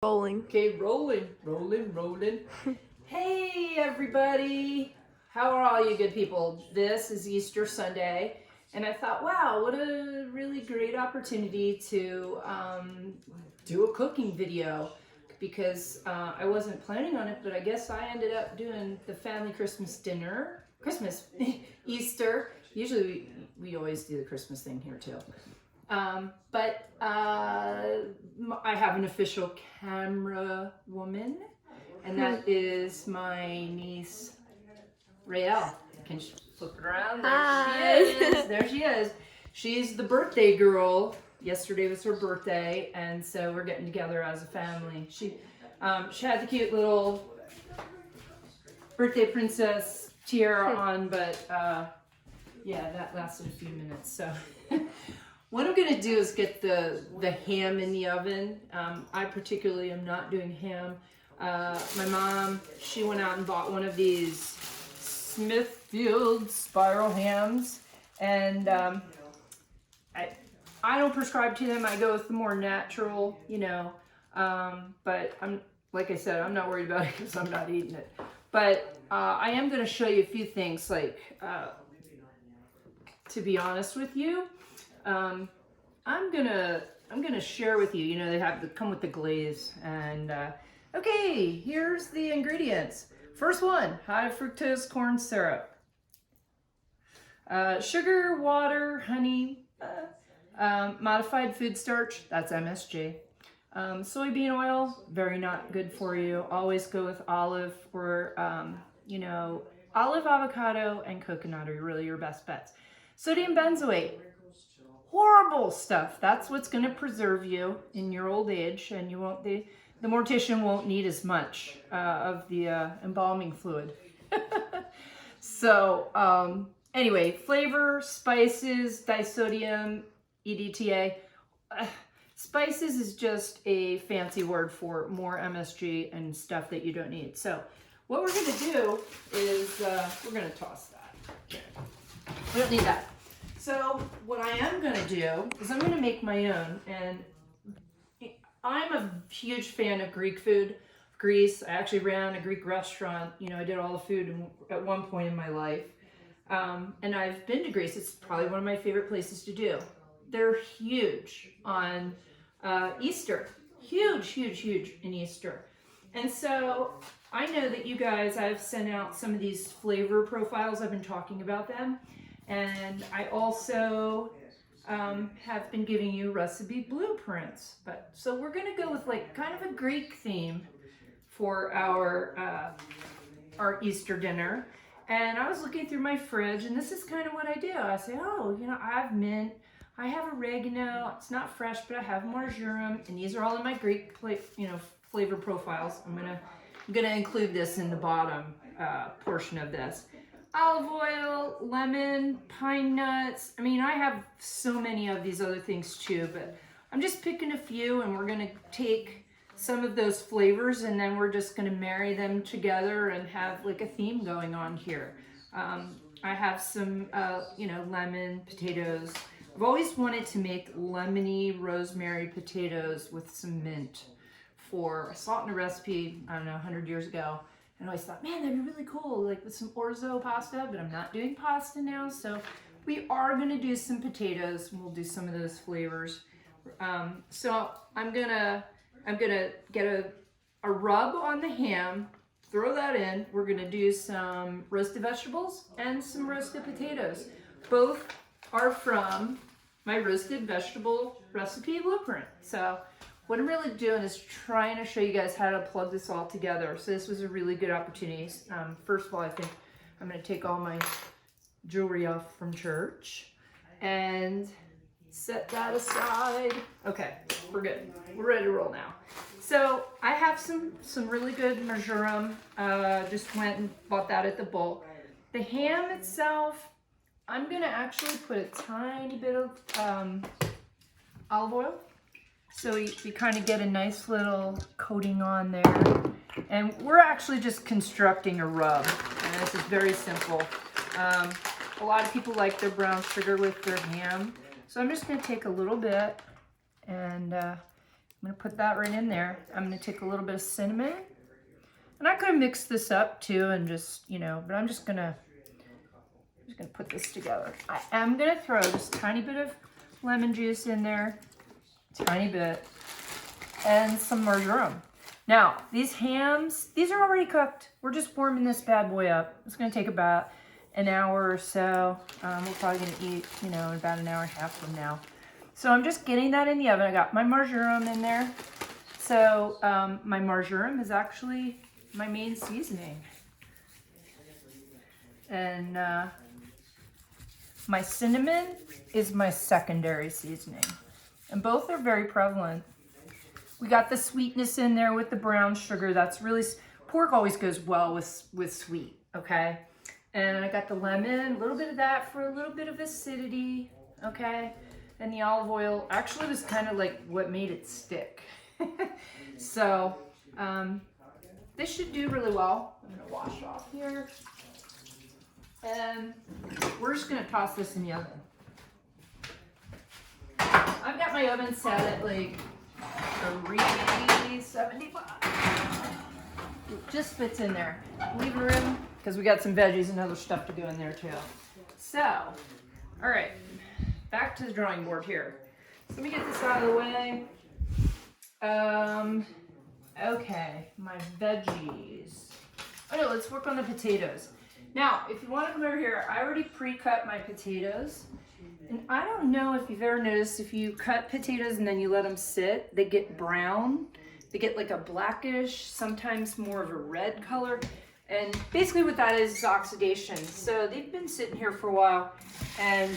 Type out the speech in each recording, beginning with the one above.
Rolling. Okay, rolling. Hey, everybody. How are all you good people? This is Easter Sunday, and I thought, wow, what a really great opportunity to do a cooking video, because I wasn't planning on it, but I guess I ended up doing the family Christmas dinner. Easter. Usually we always do the Christmas thing here too. But I have an official camera woman, and that is my niece, Raelle. Can you flip it around? There she is. There she is. She's the birthday girl. Yesterday was her birthday, and so we're getting together as a family. She had the cute little birthday princess tiara on, but yeah, that lasted a few minutes. So what I'm gonna do is get the ham in the oven. I particularly am not doing ham. My mom, she went out and bought one of these Smithfield spiral hams, and I don't prescribe to them. I go with the more natural, but like I said, I'm not worried about it because I'm not eating it. But I am gonna show you a few things, like to be honest with you. I'm gonna share with you. They come with the glaze, and okay, here's the ingredients. First one: high fructose corn syrup, sugar, water, honey, modified food starch. That's MSG. Soybean oil, very not good for you. Always go with olive or olive, avocado, and coconut are really your best bets. Sodium benzoate. Horrible stuff. That's what's going to preserve you in your old age, and you won't. The mortician won't need as much of the embalming fluid. So anyway, flavor, spices, disodium, EDTA. Spices is just a fancy word for more MSG and stuff that you don't need. So what we're going to do is we're going to toss that. We don't need that. So what I am going to do is I'm going to make my own, and I'm a huge fan of Greek food. Greece. I actually ran a Greek restaurant. I did all the food at one point in my life. And I've been to Greece. It's probably one of my favorite places to do. They're huge on Easter. Huge in Easter. And so I know that you guys, I've sent out some of these flavor profiles. I've been talking about them. And I also have been giving you recipe blueprints. So we're going to go with like kind of a Greek theme for our Easter dinner. And I was looking through my fridge, and this is kind of what I do. I say, I have mint, I have oregano. It's not fresh, but I have marjoram, and these are all in my Greek flavor profiles. I'm gonna include this in the bottom portion of this. Olive oil, lemon, pine nuts. I have so many of these other things too, but I'm just picking a few, and we're gonna take some of those flavors, and then we're just gonna marry them together and have like a theme going on here. I have some, lemon, potatoes. I've always wanted to make lemony rosemary potatoes with some mint. I saw it in a recipe, I don't know, 100 years ago. And I always thought, man, that'd be really cool, like with some orzo pasta, but I'm not doing pasta now. So we are gonna do some potatoes, and we'll do some of those flavors. So I'm gonna get a rub on the ham, throw that in. We're gonna do some roasted vegetables and some roasted potatoes. Both are from my roasted vegetable recipe blueprint. So what I'm really doing is trying to show you guys how to plug this all together. So this was a really good opportunity. First of all, I think I'm going to take all my jewelry off from church and set that aside. Okay, we're good. We're ready to roll now. So I have some really good marjoram. Just went and bought that at the bulk. The ham itself, I'm going to actually put a tiny bit of olive oil. So we kind of get a nice little coating on there. And we're actually just constructing a rub. And this is very simple. A lot of people like their brown sugar with their ham. So I'm just going to take a little bit and I'm gonna put that right in there. I'm gonna take a little bit of cinnamon. And I could have mixed this up too and just, you know, but I'm just gonna put this together. I am gonna throw just a tiny bit of lemon juice in there, tiny bit, and some marjoram. Now, these hams, these are already cooked. We're just warming this bad boy up. It's gonna take about an hour or so. We're probably gonna eat, you know, in about an hour and a half from now. So I'm just getting that in the oven. I got my marjoram in there. So my marjoram is actually my main seasoning. And my cinnamon is my secondary seasoning. And both are very prevalent. We got the sweetness in there with the brown sugar. That's really, pork always goes well with sweet, okay? And I got the lemon, a little bit of that for a little bit of acidity, okay? And the olive oil actually was kind of like what made it stick. So this should do really well. I'm gonna wash off here. And we're just gonna toss this in the oven. I've got my oven set at like 375. It just fits in there. Leaving room because we got some veggies and other stuff to go in there too. So, all right, back to the drawing board here. So let me get this out of the way. Okay, my veggies. Oh no, let's work on the potatoes. Now, if you want to come over here, I already pre-cut my potatoes. And I don't know if you've ever noticed, if you cut potatoes and then you let them sit, they get brown. They get like a blackish, sometimes more of a red color. And basically what that is oxidation. So they've been sitting here for a while. And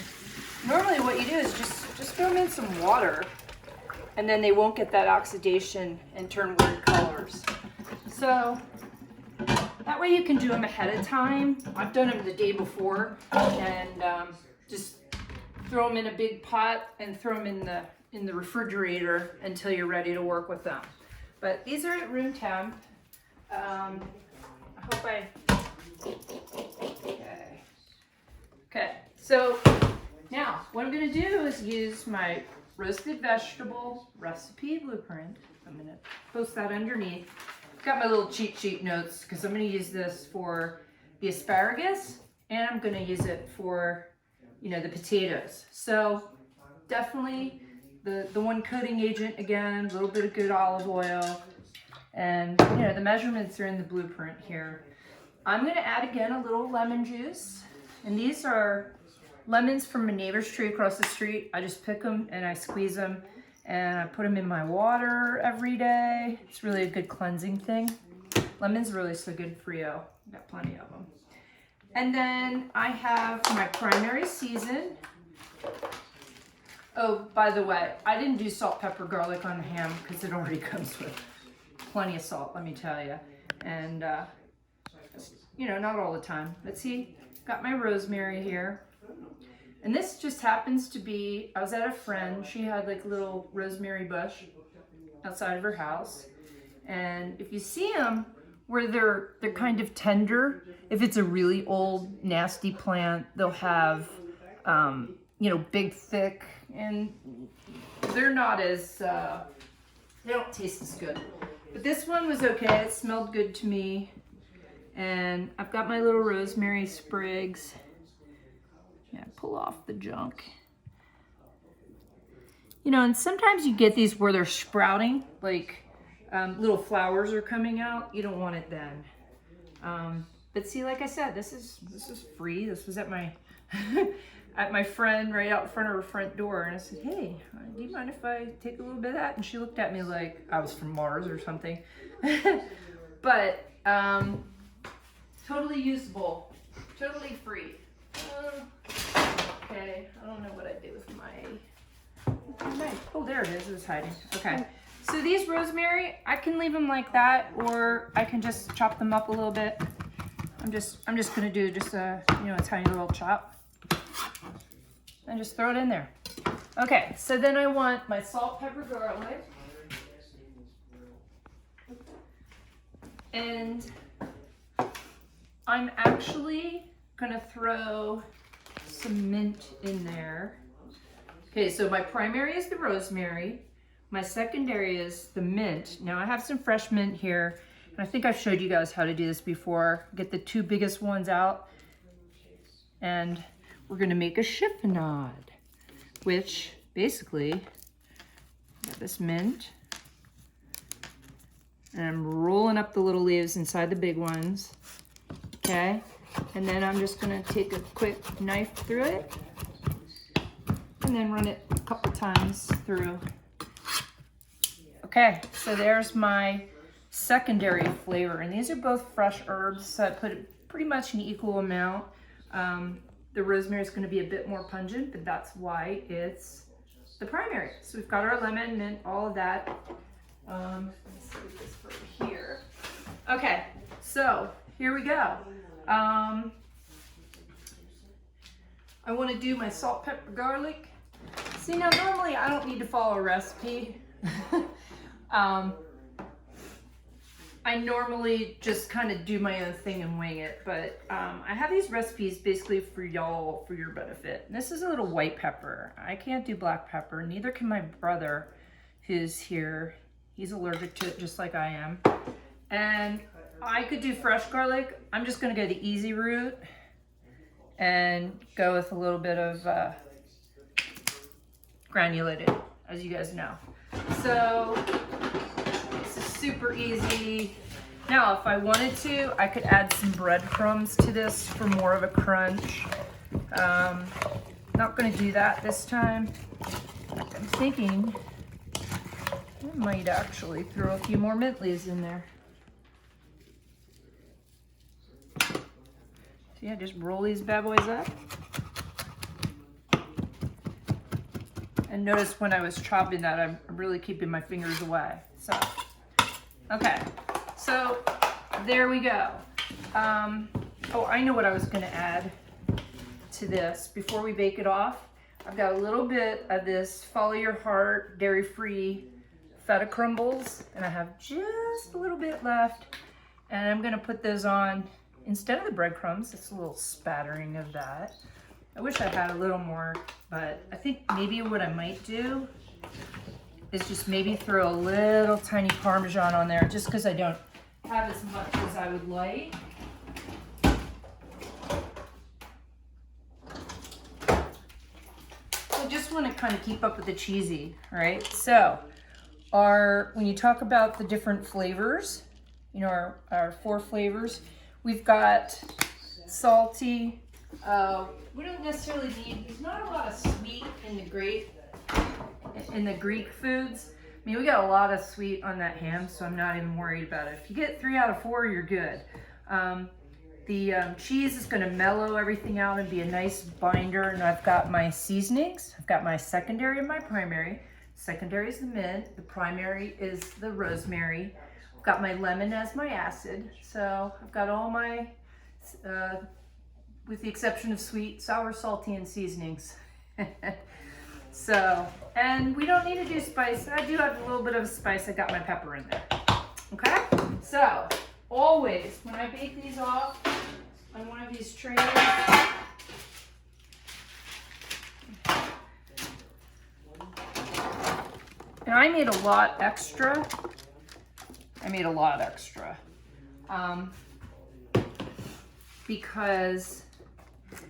normally what you do is just throw them in some water. And then they won't get that oxidation and turn weird colors. So that way you can do them ahead of time. I've done them the day before and just throw them in a big pot and throw them in the refrigerator until you're ready to work with them. But these are at room temp. I hope I, okay. So now what I'm gonna do is use my roasted vegetable recipe blueprint. I'm gonna post that underneath. Got my little cheat sheet notes because I'm gonna use this for the asparagus and I'm gonna use it for, you know, the potatoes. So definitely the one coating agent again, a little bit of good olive oil, and you know the measurements are in the blueprint here. I'm gonna add again a little lemon juice, and these are lemons from a neighbor's tree across the street. I just pick them and I squeeze them and I put them in my water every day. It's really a good cleansing thing. Lemon's really so good for you. I've got plenty of them. And then I have my primary season. Oh, by the way, I didn't do salt, pepper, garlic on the ham because it already comes with plenty of salt, let me tell you. And, you know, not all the time. But see, got my rosemary here. And this just happens to be, I was at a friend, she had like a little rosemary bush outside of her house. And if you see them where they're kind of tender, if it's a really old, nasty plant, they'll have, you know, big, thick, and they're not as, they don't taste as good. But this one was okay, it smelled good to me. And I've got my little rosemary sprigs. Yeah, pull off the junk. You know, and sometimes you get these where they're sprouting, like little flowers are coming out. You don't want it then. But see, like I said, this is free. This was at my at my friend right out in front of her front door, and I said, "Hey, do you mind if I take a little bit of that?" And she looked at me like I was from Mars or something. But totally usable, totally free. Okay, I don't know what I did with my, oh, there it is, it was hiding. Okay, so these rosemary, I can leave them like that, or I can just chop them up a little bit. I'm just gonna do just a, you know, a tiny little chop and just throw it in there. Okay, so then I want my salt, pepper, garlic, and I'm actually gonna throw some mint in there. Okay, so my primary is the rosemary. My secondary is the mint. Now I have some fresh mint here, and I think I've showed you guys how to do this before. Get the 2 biggest ones out, and we're gonna make a chiffonade, which basically, got this mint, and I'm rolling up the little leaves inside the big ones, okay? And then I'm just gonna take a quick knife through it, and then run it a couple times through. Okay, so there's my secondary flavor, and these are both fresh herbs, so I put it pretty much an equal amount. The rosemary is going to be a bit more pungent, but that's why it's the primary. So we've got our lemon, mint, all of that. Let's save this for here. Okay, so here we go. I want to do my salt, pepper, garlic. See, now normally I don't need to follow a recipe. I normally just kind of do my own thing and wing it, but I have these recipes basically for y'all, for your benefit. And this is a little white pepper. I can't do black pepper, neither can my brother who's here. He's allergic to it just like I am. And I could do fresh garlic. I'm just gonna go the easy route and go with a little bit of granulated, as you guys know. So this is super easy. Now, if I wanted to, I could add some breadcrumbs to this for more of a crunch. Not gonna do that this time. I'm thinking I might actually throw a few more mint leaves in there. So yeah, just roll these bad boys up. And notice when I was chopping that, I'm really keeping my fingers away. So, okay, so there we go. Oh, I know what I was gonna add to this before we bake it off. I've got a little bit of this Follow Your Heart dairy-free feta crumbles, and I have just a little bit left. And I'm gonna put those on instead of the breadcrumbs. It's a little spattering of that. I wish I had a little more, but I think maybe what I might do is just maybe throw a little tiny Parmesan on there, just because I don't have as much as I would like. So just want to kind of keep up with the cheesy, right? So when you talk about the different flavors, you know, our 4 flavors, we've got salty. We don't necessarily need, there's not a lot of sweet in the Greek foods. I mean, we got a lot of sweet on that ham, so I'm not even worried about it. If you get 3 out of 4, you're good. The cheese is gonna mellow everything out and be a nice binder, and I've got my seasonings. I've got my secondary and my primary. Secondary is the mint, the primary is the rosemary. I've got my lemon as my acid. So I've got all my, with the exception of sweet, sour, salty, and seasonings. So, and we don't need to do spice. I do have a little bit of spice. I got my pepper in there. Okay? So, always, when I bake these off on one of these trays, and I made a lot extra. Because,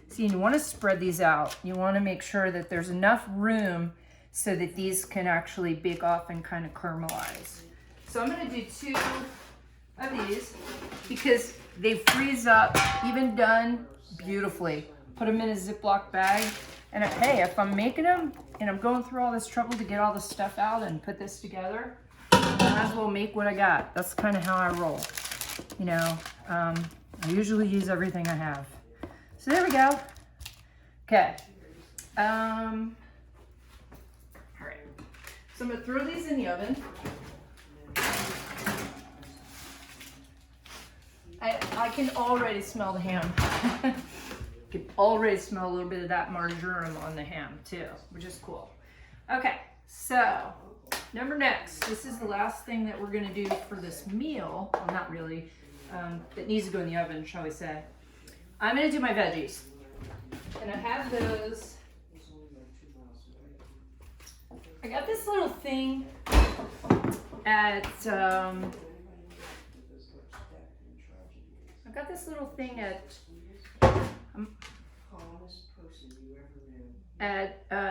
see, you want to spread these out. You want to make sure that there's enough room so that these can actually bake off and kind of caramelize. So I'm going to do 2 of these because they freeze up, even done, beautifully. Put them in a Ziploc bag. And hey, if I'm making them and I'm going through all this trouble to get all this stuff out and put this together, I might as well make what I got. That's kind of how I roll. You know, I usually use everything I have. So there we go. Okay. All right. So I'm gonna throw these in the oven. I can already smell the ham. I can already smell a little bit of that marjoram on the ham too, which is cool. Okay, so next, this is the last thing that we're gonna do for this meal. Well, not really. It needs to go in the oven, shall we say. I'm gonna do my veggies. And I have those I got this little thing at,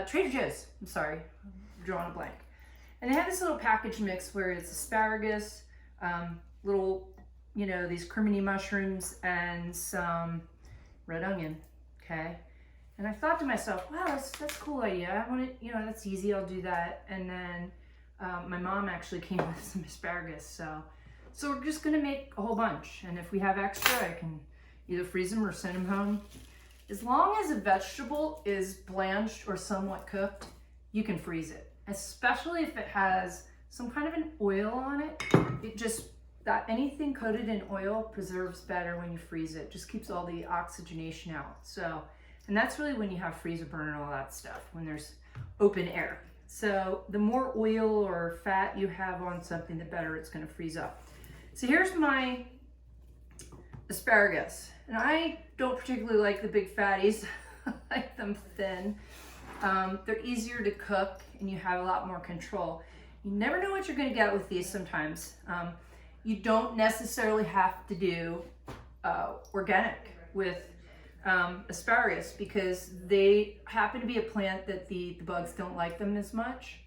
Trader Joe's. I'm sorry, I'm drawing a blank. And they have this little package mix where it's asparagus, little, you know, these criminy mushrooms and some red onion, okay? And I thought to myself, wow, that's a cool idea. I want it, you know, that's easy, I'll do that. And then my mom actually came with some asparagus, so we're just gonna make a whole bunch. And if we have extra, I can either freeze them or send them home. As long as a vegetable is blanched or somewhat cooked, you can freeze it, especially if it has some kind of an oil on it. It just, that anything coated in oil preserves better when you freeze it. Just keeps all the oxygenation out. So, and that's really when you have freezer burn and all that stuff, when there's open air. So the more oil or fat you have on something, the better it's gonna freeze up. So here's my asparagus. And I don't particularly like the big fatties. I like them thin. They're easier to cook and you have a lot more control. You never know what you're gonna get with these sometimes. You don't necessarily have to do organic with asparagus because they happen to be a plant that the bugs don't like them as much.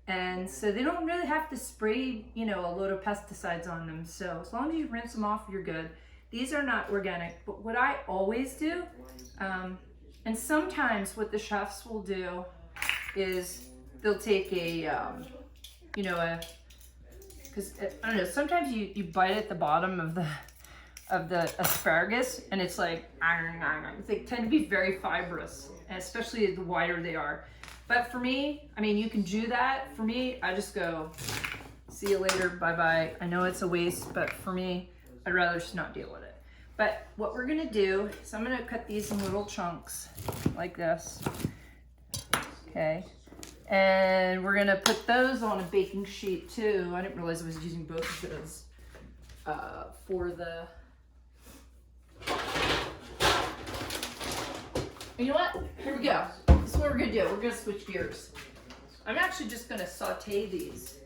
And so they don't really have to spray, you know, a load of pesticides on them. So as long as you rinse them off, you're good. These are not organic, but what I always do, and sometimes what the chefs will do is they'll take a, you know, because I don't know, sometimes you bite at the bottom of the asparagus and it's like, they tend to be very fibrous, and especially the wider they are. But for me, I mean, you can do that. For me, I just go, see you later, bye-bye. I know it's a waste, but for me, I'd rather just not deal with it. But what we're gonna do is I'm gonna cut these in little chunks like this, okay? And we're gonna put those on a baking sheet too. I didn't realize I was using both of those for the, you know what? Here we go. This is what we're gonna do. We're gonna switch gears. I'm actually just gonna saute these.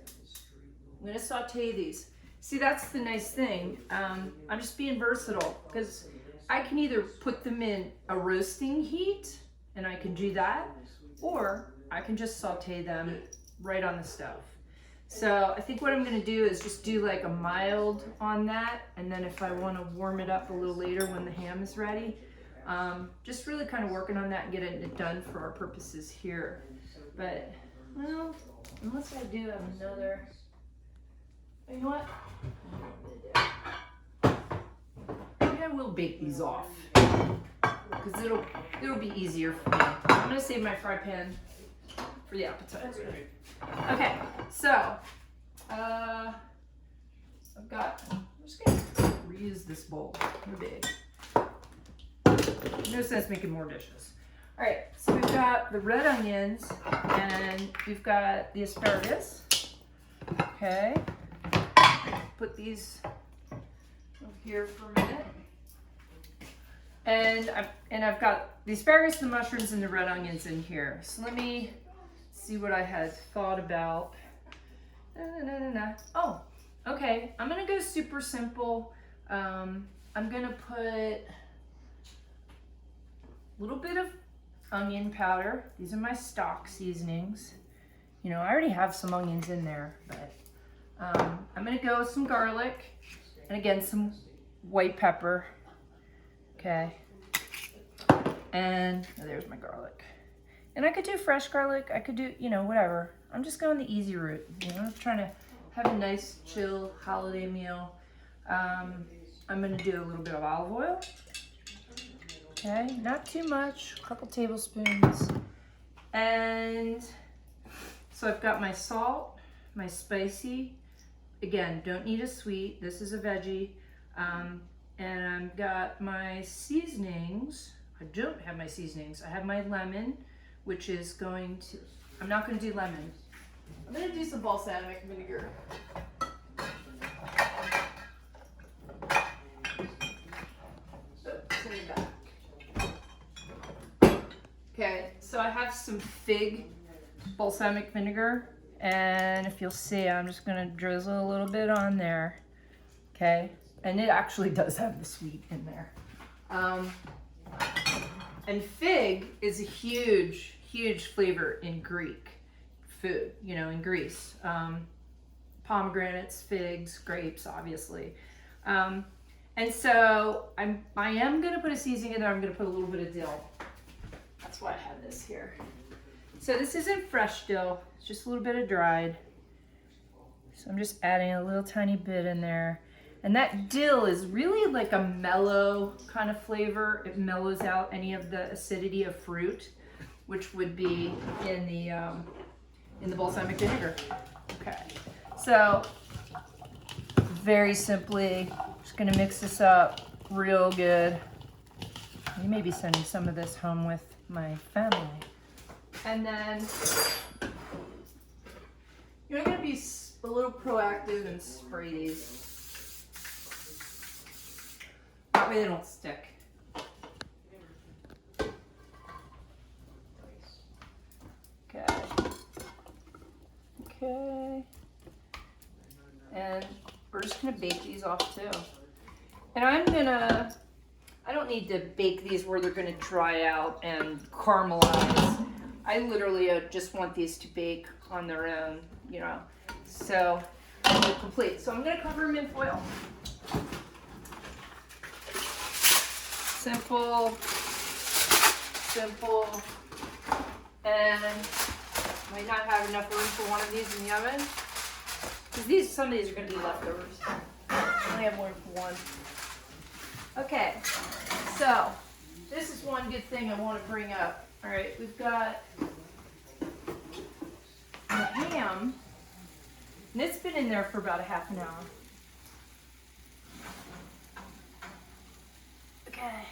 I'm gonna saute these. See, that's the nice thing. I'm just being versatile because I can either put them in a roasting heat and I can do that, or I can just saute them right on the stove. So I think what I'm gonna do is just do like a mild on that, and then if I wanna warm it up a little later when the ham is ready, just really kind of working on that and getting it done for our purposes here. But, well, unless I do have another, you know what? Maybe I will bake these off because it'll be easier for me. I'm gonna save my fry pan for the appetizer. Okay, so I'm just gonna reuse this bowl. They're big. No sense making more dishes. All right, so we've got the red onions and we've got the asparagus. Okay, put these over here for a minute. And I've got the asparagus, the mushrooms, and the red onions in here. So let me see what I had thought about. Oh, okay. I'm gonna go super simple. I'm gonna put a little bit of onion powder. These are my stock seasonings. You know, I already have some onions in there, but I'm gonna go with some garlic and again some white pepper. Okay, and there's my garlic. And I could do fresh garlic. I could do, you know, whatever. I'm just going the easy route. You know, I'm trying to have a nice, chill holiday meal. I'm gonna do a little bit of olive oil. Okay, not too much, a couple tablespoons. And so I've got my salt, my spicy. Again, don't need a sweet. This is a veggie. And I've got my seasonings. I don't have my seasonings. I have my lemon, which is going to, I'm not going to do lemon. I'm going to do some balsamic vinegar. Send it back. Okay, so I have some fig balsamic vinegar. And if you'll see, I'm just gonna drizzle a little bit on there, okay? And it actually does have the sweet in there. And fig is a huge, huge flavor in Greek food, you know, in Greece. Pomegranates, figs, grapes, obviously. And so I am gonna put a seasoning in there. I'm gonna put a little bit of dill. That's why I have this here. So this isn't fresh dill, it's just a little bit of dried. So I'm just adding a little tiny bit in there. And that dill is really like a mellow kind of flavor. It mellows out any of the acidity of fruit, which would be in the balsamic vinegar. Okay, so very simply, just gonna mix this up real good. You may be sending some of this home with my family. And then you're gonna be a little proactive and spray these. That way they don't stick. Okay. Okay. And we're just gonna bake these off too. And I don't need to bake these where they're gonna dry out and caramelize. I literally just want these to bake on their own, you know. So they're complete. So I'm gonna cover them in foil. Simple, simple, and might not have enough room for one of these in the oven. Because some of these are going to be leftovers. I only have room for one. Okay, so this is one good thing I want to bring up. All right, we've got the ham, and it's been in there for about a half an hour. Okay.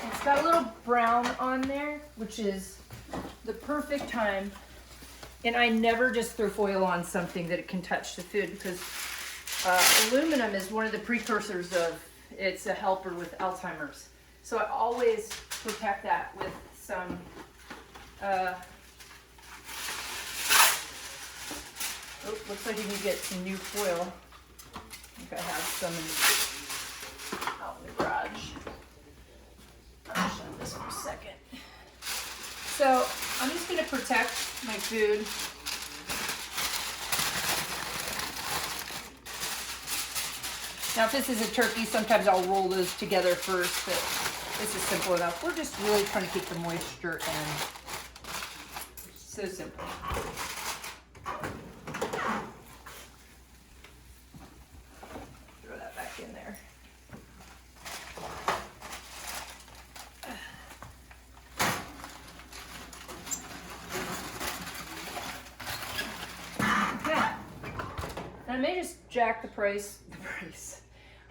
It's got a little brown on there, which is the perfect time. And I never just throw foil on something that it can touch the food, because aluminum is one of the precursors of, it's a helper with Alzheimer's. So I always protect that with some looks like you can get some new foil. I think I have some out in the garage. I'll show this for a second. So I'm just going to protect my food. Now if this is a turkey, sometimes I'll roll those together first, but this is simple enough. We're just really trying to keep the moisture in. So simple. Throw that back in there. I may just jack the price.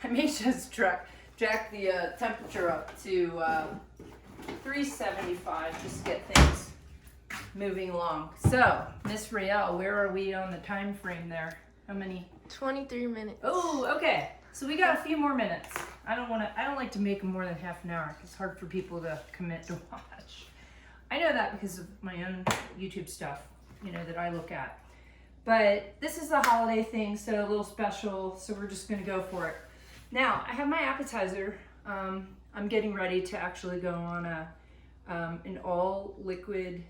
I may just jack the temperature up to 375 just to get things moving along. So, Miss Raelle, where are we on the time frame there? How many? 23 minutes. Oh, okay. So we got a few more minutes. I don't like to make them more than half an hour. It's hard for people to commit to watch. I know that because of my own YouTube stuff, you know, that I look at. But this is the holiday thing, so a little special, so we're just gonna go for it. Now, I have my appetizer. I'm getting ready to actually go on an all liquid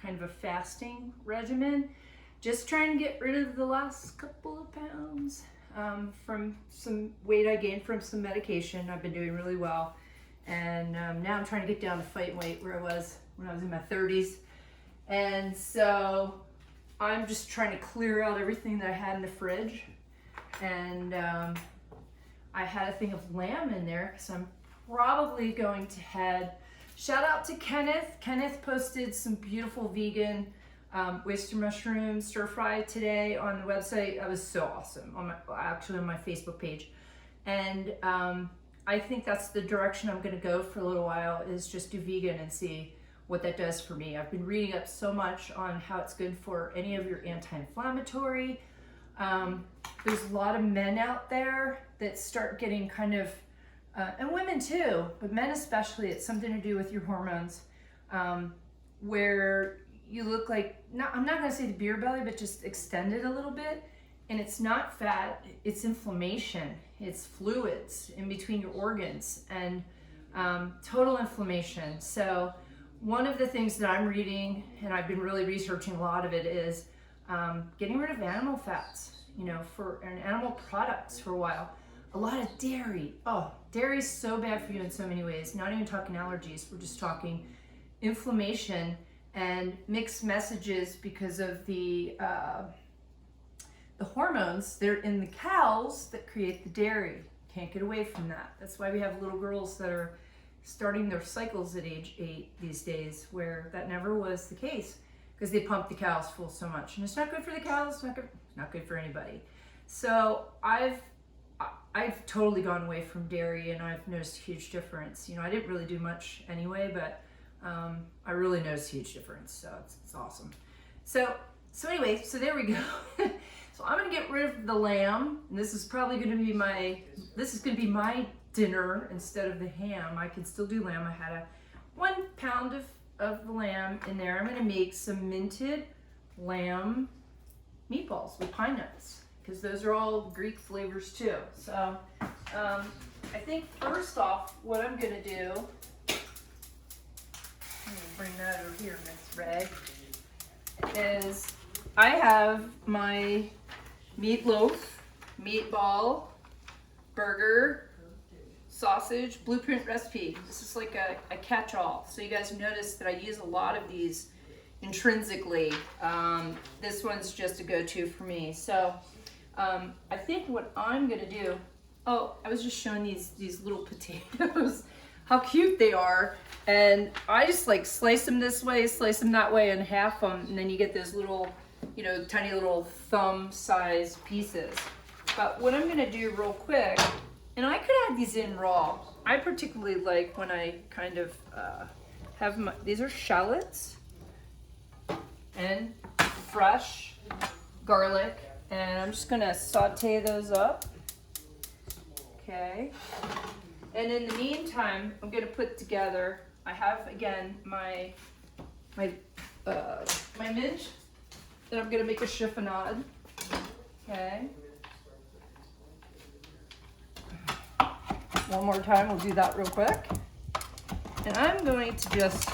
kind of a fasting regimen. Just trying to get rid of the last couple of pounds from some weight I gained from some medication. I've been doing really well. And now I'm trying to get down to fight weight where I was when I was in my 30s. And so I'm just trying to clear out everything that I had in the fridge. And I had a thing of lamb in there, so I'm probably going to head. Shout out to Kenneth. Kenneth posted some beautiful vegan oyster mushroom stir fry today on the website. That was so awesome, on my Facebook page. And I think that's the direction I'm gonna go for a little while, is just do vegan and see what that does for me. I've been reading up so much on how it's good for any of your anti-inflammatory. There's a lot of men out there that start getting kind of, and women too, but men especially, it's something to do with your hormones, where you look like, I'm not gonna say the beer belly, but just extend it a little bit. And it's not fat, it's inflammation. It's fluids in between your organs and total inflammation. So one of the things that I'm reading, and I've been really researching a lot of it, is getting rid of animal fats, and animal products for a while. A lot of dairy. Oh, dairy is so bad for you in so many ways. Not even talking allergies, we're just talking inflammation and mixed messages because of the hormones. They're in the cows that create the dairy. Can't get away from that. That's why we have little girls that are starting their cycles at age 8 these days, where that never was the case because they pump the cows full so much. And it's not good for the cows, not good for anybody. So I've totally gone away from dairy, and I've noticed a huge difference. I didn't really do much anyway, but I really noticed a huge difference. So it's awesome. So anyway, so there we go. So I'm gonna get rid of the lamb, and this is probably gonna be my dinner instead of the ham. I can still do lamb. I had 1 pound of the lamb in there. I'm gonna make some minted lamb meatballs with pine nuts, because those are all Greek flavors too. So I think first off, what I'm gonna do, let me bring that over here, Miss Red, is I have my meatloaf, meatball, burger, sausage blueprint recipe. This is like a catch-all. So you guys notice that I use a lot of these intrinsically. This one's just a go-to for me. So I think what I'm gonna do, I was just showing these little potatoes, how cute they are. And I just like slice them this way, slice them that way, and half them, and then you get those little, tiny little thumb size pieces. But what I'm gonna do real quick, and I could add these in raw. I particularly like when I kind of have these are shallots and fresh garlic, and I'm just gonna saute those up. Okay. And in the meantime, I'm gonna put together, I have again my mince that I'm gonna make a chiffonade. Okay. One more time, we'll do that real quick. And I'm going to just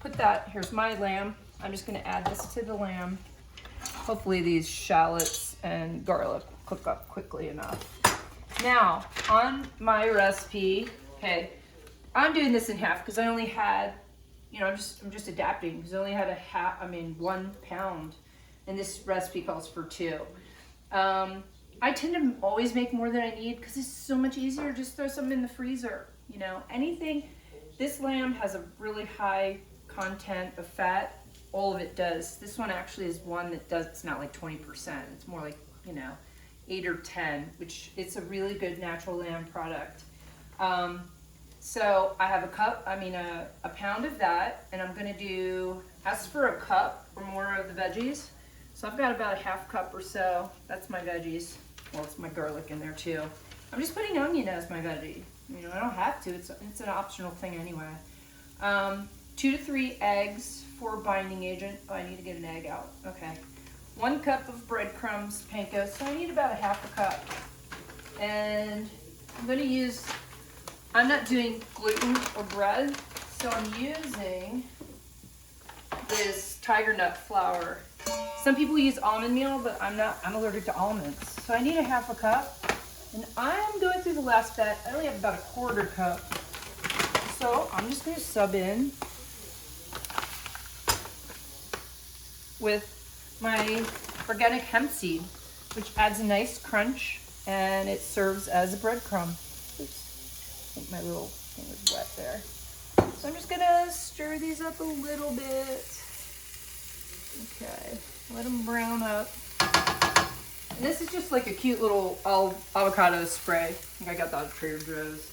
put that, here's my lamb. I'm just gonna add this to the lamb. Hopefully these shallots and garlic cook up quickly enough. Now, on my recipe, okay, I'm doing this in half because I only had, I'm just adapting because I only had 1 pound, and this recipe calls for 2. I tend to always make more than I need because it's so much easier. Just throw something in the freezer, anything. This lamb has a really high content of fat. All of it does. This one actually is one that does, it's not like 20%. It's more like, 8 or 10, which it's a really good natural lamb product. So I have a pound of that, and I'm gonna ask for a cup or more of the veggies. So I've got about a half cup or so. That's my veggies. Well, it's my garlic in there too. I'm just putting onion as my veggie. I don't have to, it's an optional thing anyway. 2 to 3 eggs for binding agent. Oh, I need to get an egg out, okay. 1 cup of breadcrumbs, panko, so I need about a half a cup. And I'm not doing gluten or bread, so I'm using this tiger nut flour. Some people use almond meal, but I'm allergic to almonds. So I need a half a cup. And I'm going through the last batch. I only have about a 1/4 cup. So I'm just gonna sub in with my organic hemp seed, which adds a nice crunch, and it serves as a breadcrumb. Oops, I think my little thing was wet there. So I'm just gonna stir these up a little bit. Okay, let them brown up. And this is just like a cute little avocado spray. I think I got that at Trader Joe's.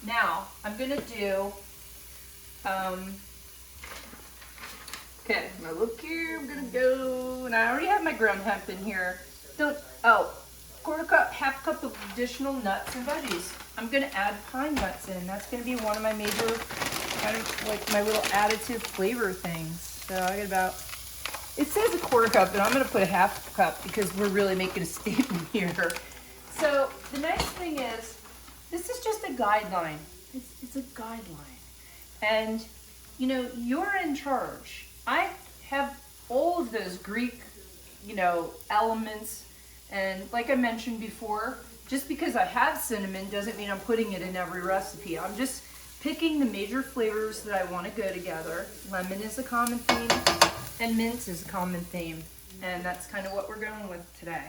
Now, I'm gonna do, okay, I'm gonna look here, I'm gonna go, and I already have my ground hemp in here. 1/4 cup, half cup of additional nuts and veggies. I'm gonna add pine nuts in. That's gonna be one of my major kind of like my little additive flavor things. So I get about, it says a quarter cup, but I'm gonna put a half cup because we're really making a statement here. So the nice thing is, this is just a guideline. It's a guideline. And you know, you're in charge. I have all of those Greek, you know, elements. And like I mentioned before, just because I have cinnamon doesn't mean I'm putting it in every recipe. I'm just picking the major flavors that I want to go together. Lemon is a common theme, and mint is a common theme. And that's kind of what we're going with today.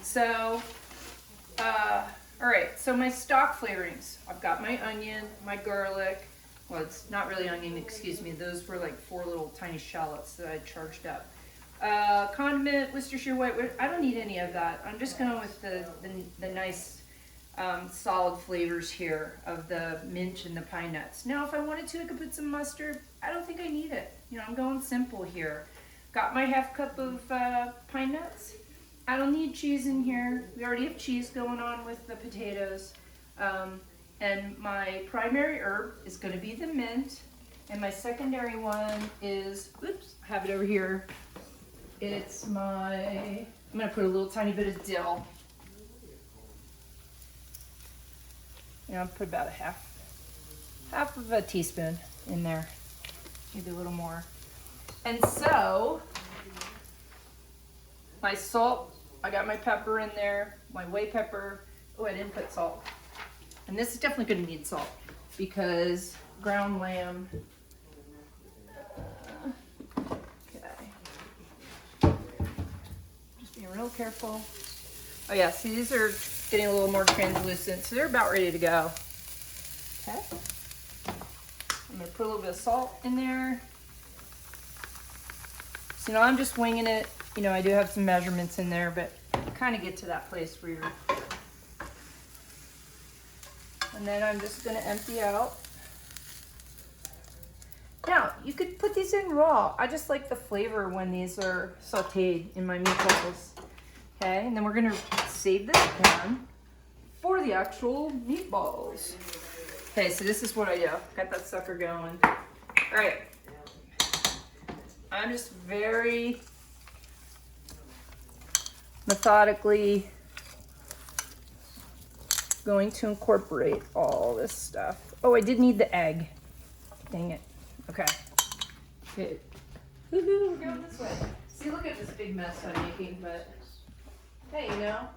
So, all right, so my stock flavorings. I've got my onion, my garlic. Well, it's not really onion, excuse me. Those were like 4 little tiny shallots that I charged up. Condiment, Worcestershire white. I don't need any of that. I'm just going with the nice solid flavors here of the mint and the pine nuts. Now, if I wanted to, I could put some mustard. I don't think I need it. You know, I'm going simple here. Got my half cup of pine nuts. I don't need cheese in here. We already have cheese going on with the potatoes. And my primary herb is going to be the mint. And my secondary one is, oops, I have it over here. It's my, I'm going to put a little tiny bit of dill. And I'll put about a half of a teaspoon in there. Maybe a little more. And so, my salt, I got my pepper in there, my white pepper. Oh, I didn't put salt. And this is definitely going to need salt because ground lamb. Real careful. Oh yeah, see, these are getting a little more translucent, so they're about ready to go. Okay. I'm gonna put a little bit of salt in there. So, you know, I'm just winging it. You know, I do have some measurements in there, but kind of get to that place where you're. And then I'm just gonna empty out. Now, you could put these in raw. I just like the flavor when these are sauteed in my meatballs. Okay, and then we're gonna save this pan for the actual meatballs. Okay, so this is what I do. Got that sucker going. All right. I'm just very methodically going to incorporate all this stuff. Oh, I did need the egg. Dang it. Okay. Good. Woohoo, we're going this way. See, look at this big mess I'm making, but hey, you know.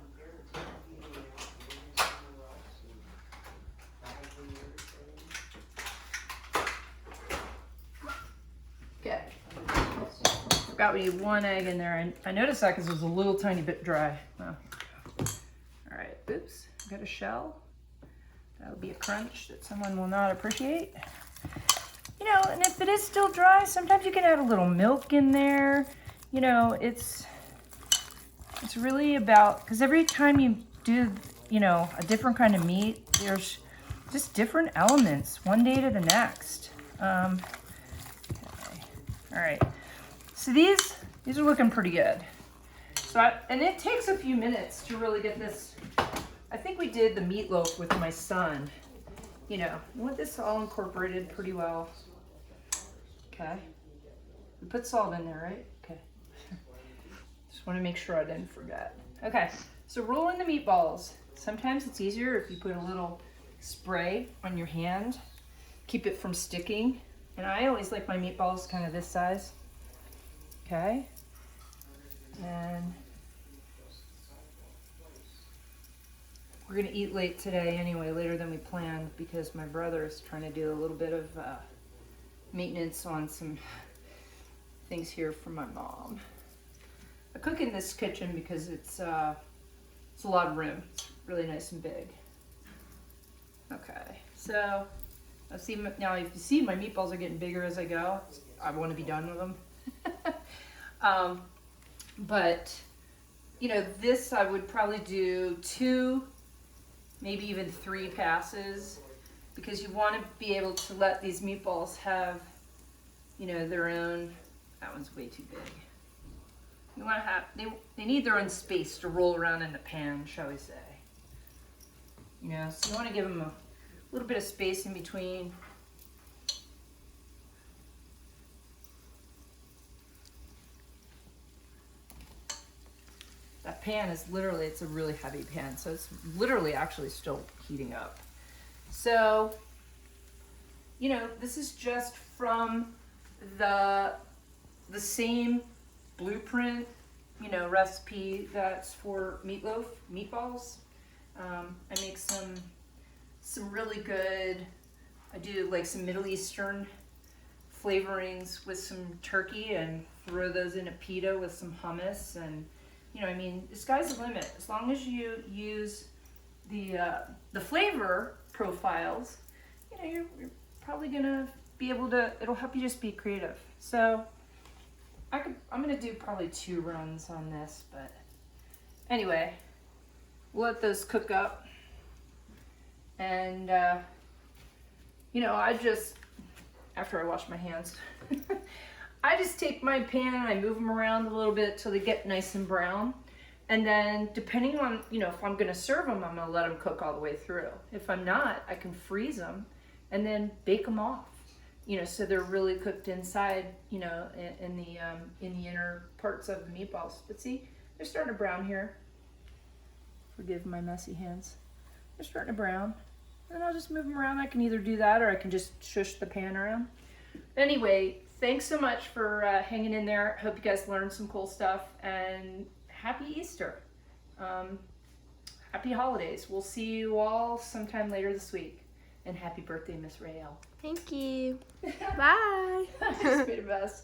Okay. Forgot we need 1 egg in there. I noticed that because it was a little tiny bit dry. Oh. All right, oops, got a shell. That would be a crunch that someone will not appreciate. You know, and if it is still dry, sometimes you can add a little milk in there. You know, it's really about, because every time you do, you know, a different kind of meat, there's just different elements one day to the next. Okay. All right. So these are looking pretty good. So and it takes a few minutes to really get this. I think we did the meatloaf with my son. You know, we want this all incorporated pretty well. Okay. We put salt in there, right? Okay. Just want to make sure I didn't forget. Okay, so roll in the meatballs. Sometimes it's easier if you put a little spray on your hand. Keep it from sticking. And I always like my meatballs kind of this size. Okay. And we're going to eat late today anyway, later than we planned, because my brother is trying to do a little bit of maintenance on some things here for my mom. I cook in this kitchen because it's a lot of room. It's really nice and big. Okay, so let's see. Now, if you see, my meatballs are getting bigger as I go. I want to be done with them. But you know, this I would probably do 2, maybe even 3 passes, because you want to be able to let these meatballs have, you know, their own. That one's way too big. You want to have, they need their own space to roll around in the pan, shall we say. You know, so you want to give them a little bit of space in between. that pan is literally, it's a really heavy pan, so it's literally actually still heating up. So, you know, this is just from the same blueprint, you know, recipe that's for meatballs. I make some really good, I do like some Middle Eastern flavorings with some turkey and throw those in a pita with some hummus. And, you know, I mean, the sky's the limit. As long as you use the flavor profiles, you know, you're probably gonna be able to, it'll help you just be creative. So I'm gonna do probably 2 runs on this, but anyway, we'll let those cook up. And, you know, after I wash my hands, I just take my pan and I move them around a little bit till they get nice and brown. And then depending on, you know, if I'm gonna serve them, I'm gonna let them cook all the way through. If I'm not, I can freeze them and then bake them off. You know, so they're really cooked inside, you know, in the inner parts of the meatballs. But see, they're starting to brown here. Forgive my messy hands. They're starting to brown. And I'll just move them around. I can either do that or I can just shush the pan around. Anyway, thanks so much for hanging in there. Hope you guys learned some cool stuff, and happy Easter. Happy holidays. We'll see you all sometime later this week. And happy birthday, Miss Raelle. Thank you. Bye. Just be the best.